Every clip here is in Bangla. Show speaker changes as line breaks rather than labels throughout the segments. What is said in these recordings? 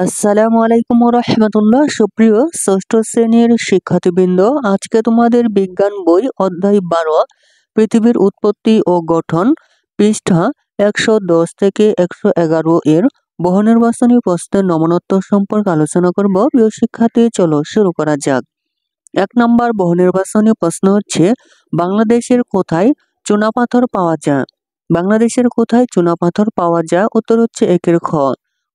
আসসালামু আলাইকুম রহমতুল্লাহ। সুপ্রিয় ষষ্ঠ শ্রেণীর শিক্ষার্থীবৃন্দ, আজকে তোমাদের বিজ্ঞান বই অধ্যায় 12 পৃথিবীর উৎপত্তি ও গঠন পৃষ্ঠা 110 থেকে 111 এর বহুনির্বাচনী প্রশ্নের নমনোত্তর সম্পর্কে আলোচনা করব। প্রিয় শিক্ষার্থী, চলো শুরু করা যাক। 1 নম্বর বহুনির্বাচনী প্রশ্ন হচ্ছে, বাংলাদেশের কোথায় চুনাপাথর পাওয়া যায়? বাংলাদেশের কোথায় চুনাপাথর পাওয়া যায়? উত্তর হচ্ছে একের খ।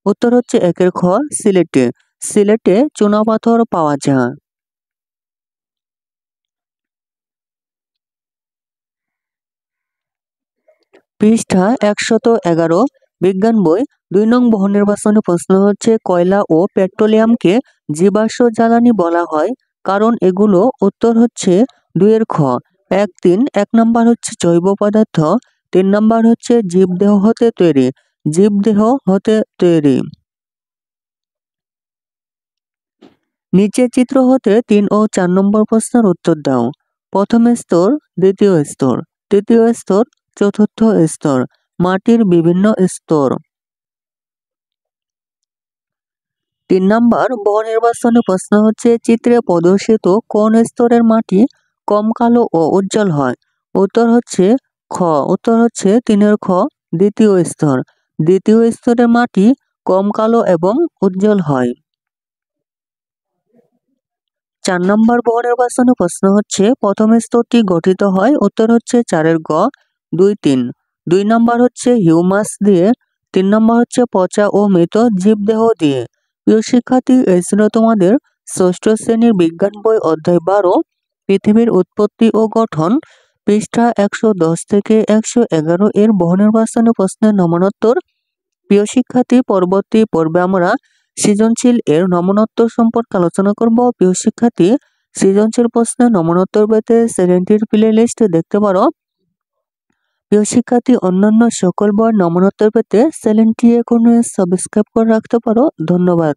উত্তর হচ্ছে একের খ, সিলেটে। সিলেটে চুনাপাথর পাওয়া যায়। পৃষ্ঠা 111 বিজ্ঞান বই 2 নং বহুনির্বাচনী প্রশ্ন হচ্ছে, কয়লা ও পেট্রোলিয়ামকে জীবাশ্ম জ্বালানি বলা হয় কারণ এগুলো? উত্তর হচ্ছে 2 এর খ, 1-3। 1 নম্বর হচ্ছে জৈব পদার্থ, 3 নম্বর হচ্ছে জীবদেহ হতে তৈরি। জীবদেহ হতে তৈরি। নিচের চিত্র হতে 3 ও 4 নম্বর প্রশ্নের উত্তর দাও। প্রথম স্তর, দ্বিতীয় স্তর, তৃতীয় স্তর, চতুর্থ স্তর। মাটির বিভিন্ন স্তর। 3 নম্বর বহুনির্বাচনী প্রশ্ন হচ্ছে, চিত্রে প্রদর্শিত কোন স্তরের মাটি কম কালো ও উজ্জ্বল হয়? উত্তর হচ্ছে খ। উত্তর হচ্ছে 3 এর খ, দ্বিতীয় স্তর। দ্বিতীয় স্তরের মাটি কম কালো এবং উজ্জ্বল হয়। 4 নম্বর বহুনির্বাচনী প্রশ্ন হচ্ছে, প্রথম স্তরটি গঠিত হয়? উত্তর হচ্ছে 4 এর গ, 2-3। 2 নম্বর হচ্ছে হিউমাস দিয়ে, 3 নম্বর হচ্ছে পচা ও মৃত জীবদেহ দিয়ে। প্রিয় শিক্ষার্থী, এই ছিল তোমাদের ষষ্ঠ শ্রেণীর বিজ্ঞান বই অধ্যায় 12 পৃথিবীর উৎপত্তি ও গঠন পৃষ্ঠা 110 থেকে 111 এর বহুনির্বাচনী প্রশ্নের নমনোত্তর। প্রিয় শিক্ষার্থী, পরবর্তী পর্বে আমরা সৃজনশীল এর নমনোত্তর সম্পর্কে আলোচনা করব। প্রিয় শিক্ষার্থী, সৃজনশীল প্রশ্নের নমনোত্তর পেতে চ্যানেলটির প্লে লিস্ট দেখতে পারো। প্রিয় শিক্ষার্থী, অন্যান্য সকল বইয়ের নমনোত্তর পেতে চ্যানেলটি এখন সাবস্ক্রাইব করে রাখতে পারো। ধন্যবাদ।